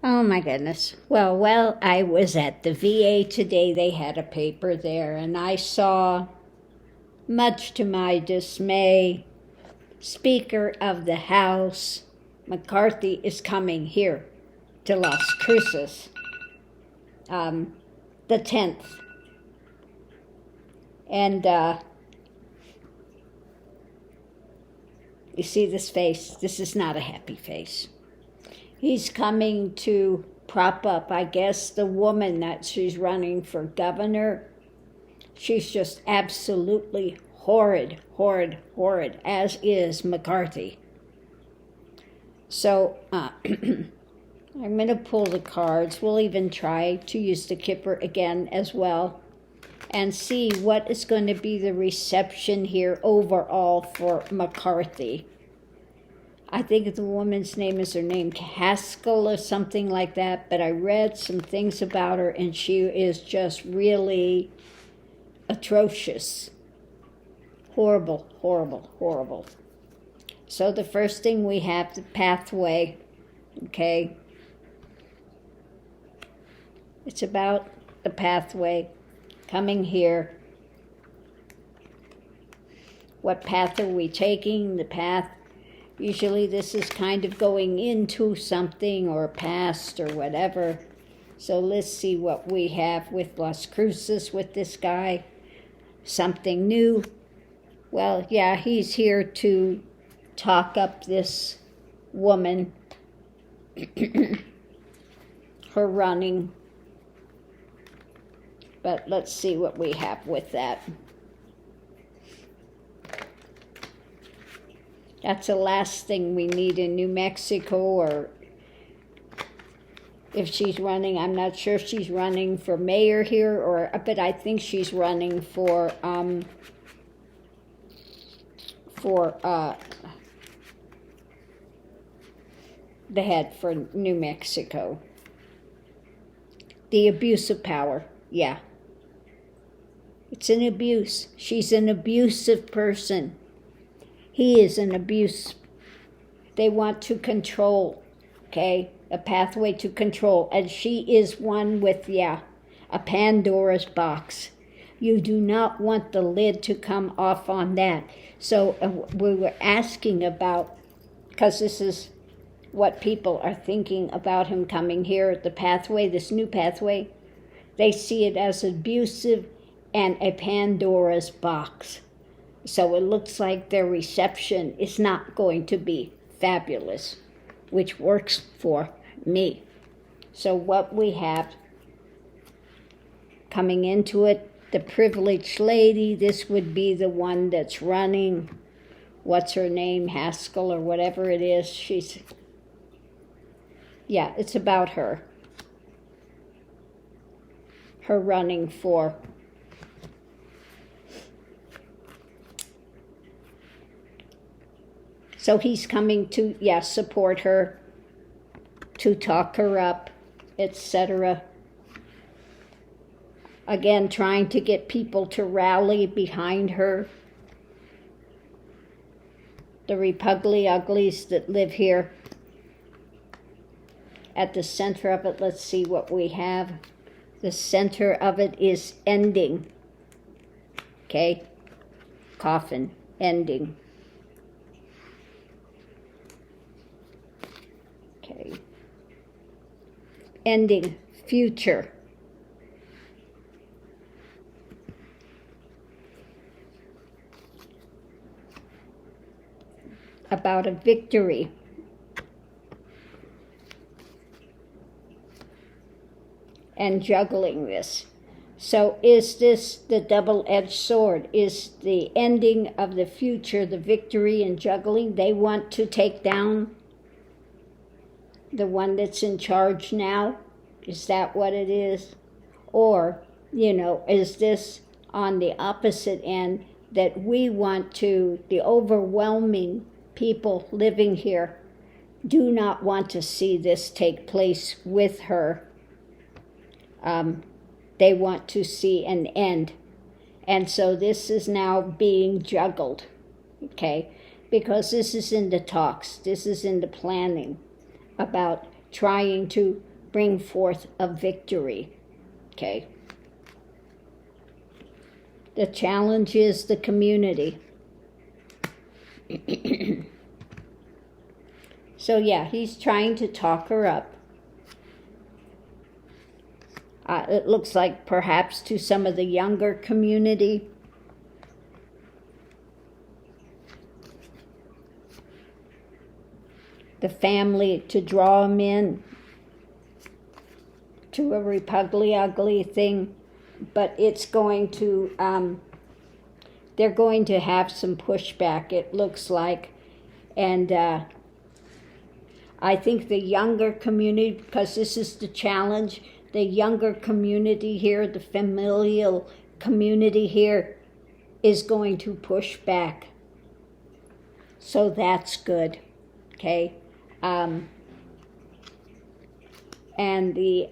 Oh my goodness. Well, I was at the VA today. They had a paper there, and I saw, much to my dismay, Speaker of the House McCarthy is coming here to Las Cruces, the 10th. And you see this face? This is not a happy face. He's coming to prop up, I guess, the woman that she's running for governor. She's just absolutely horrid, as is McCarthy. So I'm going to pull the cards. We'll even try to use the Kipper again as well and see what is going to be the reception here overall for McCarthy. I think the woman's name is Haskell or something like that, but I read some things about her and she is just really atrocious. Horrible. So the first thing we have, the pathway, okay? It's about the pathway coming here. What path are we taking? The path, usually this is kind of going into something or past or whatever. So let's see what we have with Las Cruces with this guy. Something new. Well, yeah, he's here to talk up this woman, her running. But let's see what we have with that. That's the last thing we need in New Mexico, or if she's running, I'm not sure if she's running for mayor here, but I think she's running for the head for New Mexico. The abuse of power, yeah. It's an abuse. She's an abusive person. He is an abuse. They want to control, okay? A pathway to control. And she is one with, a Pandora's box. You do not want the lid to come off on that. So we were asking about, because this is what people are thinking about him coming here, the pathway, this new pathway. They see it as abusive and a Pandora's box. So it looks like their reception is not going to be fabulous, which works for me. So what we have coming into it, the privileged lady, this would be the one that's running, what's her name, Haskell or whatever it is. It's about her. Her running for So he's coming to, support her, to talk her up, etc. Again, trying to get people to rally behind her. The Repugly Uglies that live here. At the center of it, let's see what we have. The center of it is ending. Okay? Coffin, ending. Okay. Ending, future. About a victory. And juggling this. So is this the double-edged sword? Is the ending of the future, the victory and juggling? They want to take down the one that's in charge now? Is that what it is? Or, is this on the opposite end, that we want to, the overwhelming people living here do not want to see this take place with her. They want to see an end. And so this is now being juggled, okay? Because this is in the talks, this is in the planning about trying to bring forth a victory. Okay. The challenge is the community. So yeah, he's trying to talk her up. It looks like perhaps to some of the younger community. The family, to draw them in to a repugly ugly thing. But it's going to, they're going to have some pushback, it looks like. And I think the younger community, because this is the challenge, the younger community here, the familial community here, is going to push back. So that's good, okay? And the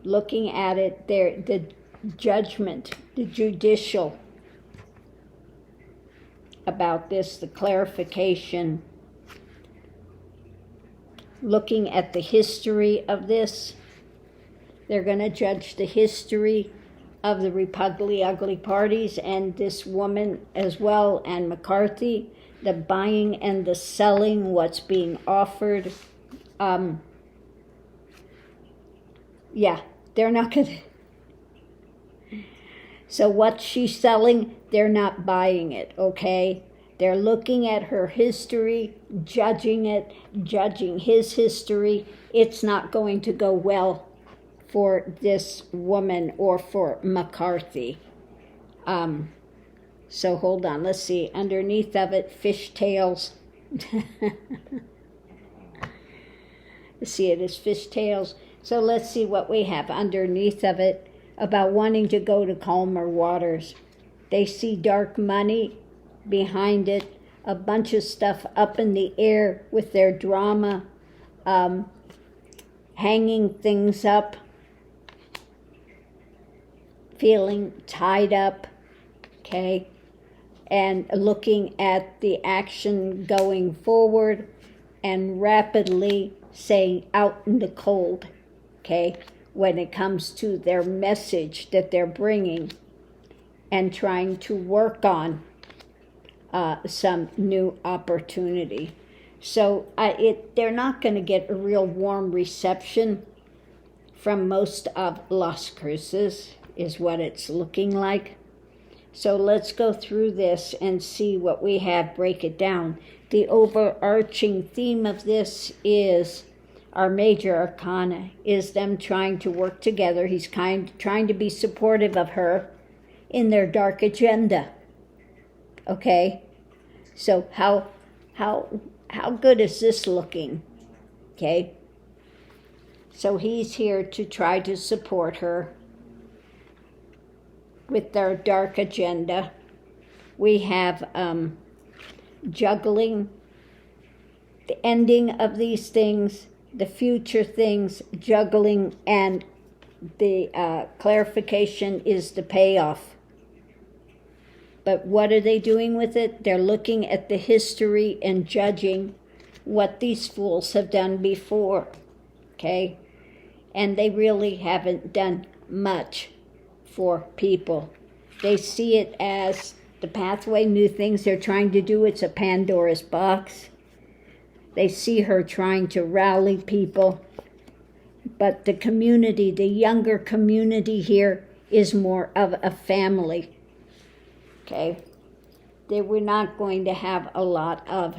looking at it there, the judgment, the judicial about this, the clarification, looking at the history of this. They're going to judge the history of the repugly ugly parties and this woman as well, and McCarthy, the buying and the selling, what's being offered. Yeah, they're not going to. So what she's selling, they're not buying it, okay? They're looking at her history, judging it, judging his history. It's not going to go well for this woman or for McCarthy. So hold on, let's see. Underneath of it, fishtails. See, it is fishtails. So let's see what we have underneath of it about wanting to go to calmer waters. They see dark money behind it, a bunch of stuff up in the air with their drama, hanging things up, feeling tied up, okay, and looking at the action going forward and rapidly saying out in the cold, okay, when it comes to their message that they're bringing and trying to work on some new opportunity. So they're not going to get a real warm reception from most of Las Cruces, is what it's looking like. So let's go through this and see what we have, break it down. The overarching theme of this is our major arcana, is them trying to work together. He's trying to be supportive of her in their dark agenda. Okay? So how good is this looking? Okay? So he's here to try to support her with their dark agenda. We have juggling, the ending of these things, the future things, juggling, and the clarification is the payoff. But what are they doing with it? They're looking at the history and judging what these fools have done before, okay? And they really haven't done much for people. They see it as the pathway, new things they're trying to do. It's a Pandora's box. They see her trying to rally people. But the community, the younger community here, is more of a family. Okay? We're not going to have a lot of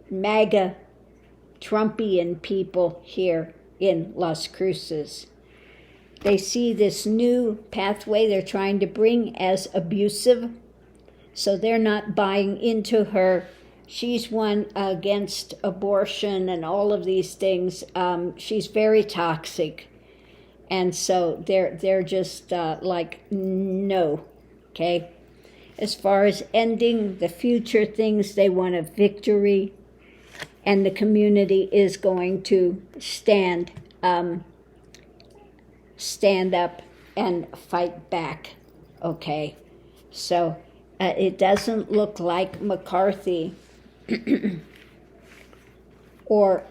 MAGA Trumpian people here in Las Cruces. They see this new pathway they're trying to bring as abusive, so they're not buying into her. She's one against abortion and all of these things. She's very toxic, and so they're just like, no, okay? As far as ending the future things, they want a victory, and the community is going to stand up and fight back, okay? So it doesn't look like McCarthy or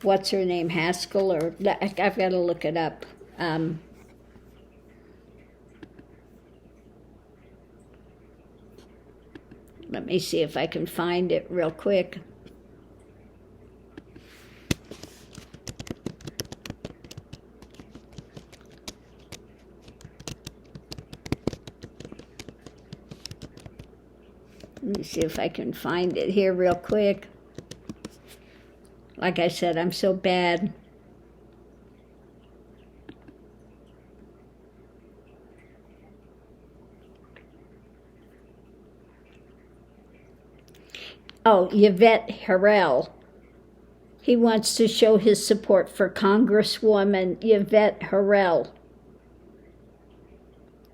what's her name, Haskell, or I've got to look it up. Let me see if I can find it real quick. Let me see if I can find it here real quick. Like I said, I'm so bad. Oh, Yvette Harrell. He wants to show his support for Congresswoman Yvette Harrell.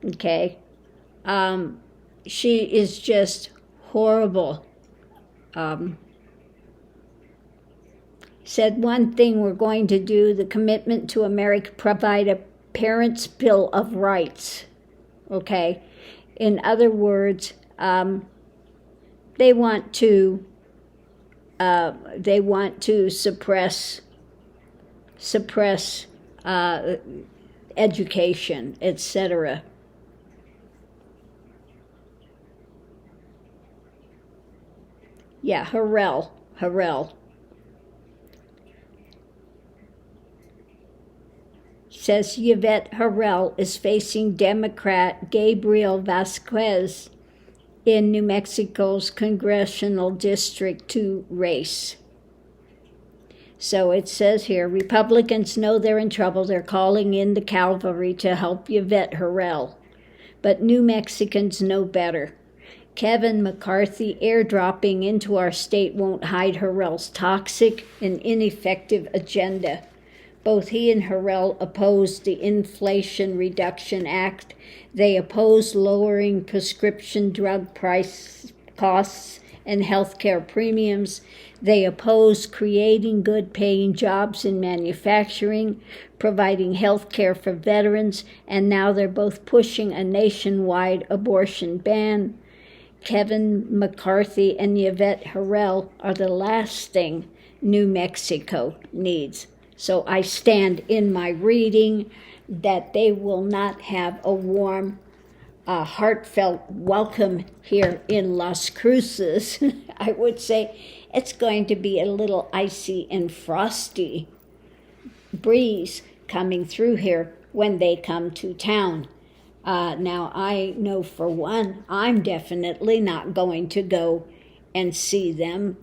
Okay. She is just horrible. Said one thing we're going to do, the commitment to America, provide a parent's bill of rights. Okay. In other words, they want to suppress education, etc. Yeah, Herrell. Says Yvette Harrell is facing Democrat Gabriel Vasquez in New Mexico's congressional District 2 race. So it says here, Republicans know they're in trouble. They're calling in the cavalry to help Yvette Harrell. But New Mexicans know better. Kevin McCarthy airdropping into our state won't hide Herrell's toxic and ineffective agenda. Both he and Herrell opposed the Inflation Reduction Act. They opposed lowering prescription drug price costs and health care premiums. They opposed creating good-paying jobs in manufacturing, providing health care for veterans, and now they're both pushing a nationwide abortion ban. Kevin McCarthy and Yvette Harrell are the last thing New Mexico needs. So I stand in my reading that they will not have a warm, heartfelt welcome here in Las Cruces. I would say it's going to be a little icy and frosty breeze coming through here when they come to town. Now, I know for one, I'm definitely not going to go and see them.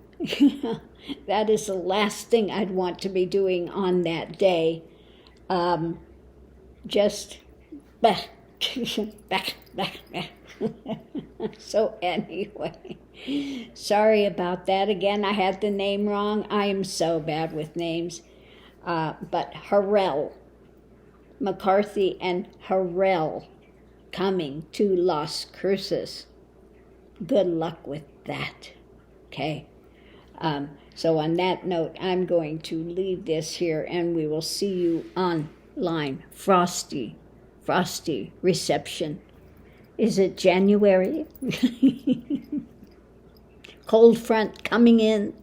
That is the last thing I'd want to be doing on that day. Just, back. So anyway, sorry about that. Again, I had the name wrong. I am so bad with names. But Herrell, McCarthy and Herrell coming to Las Cruces. Good luck with that. Okay. So on that note, I'm going to leave this here and we will see you online. Frosty reception. Is it January? Cold front coming in.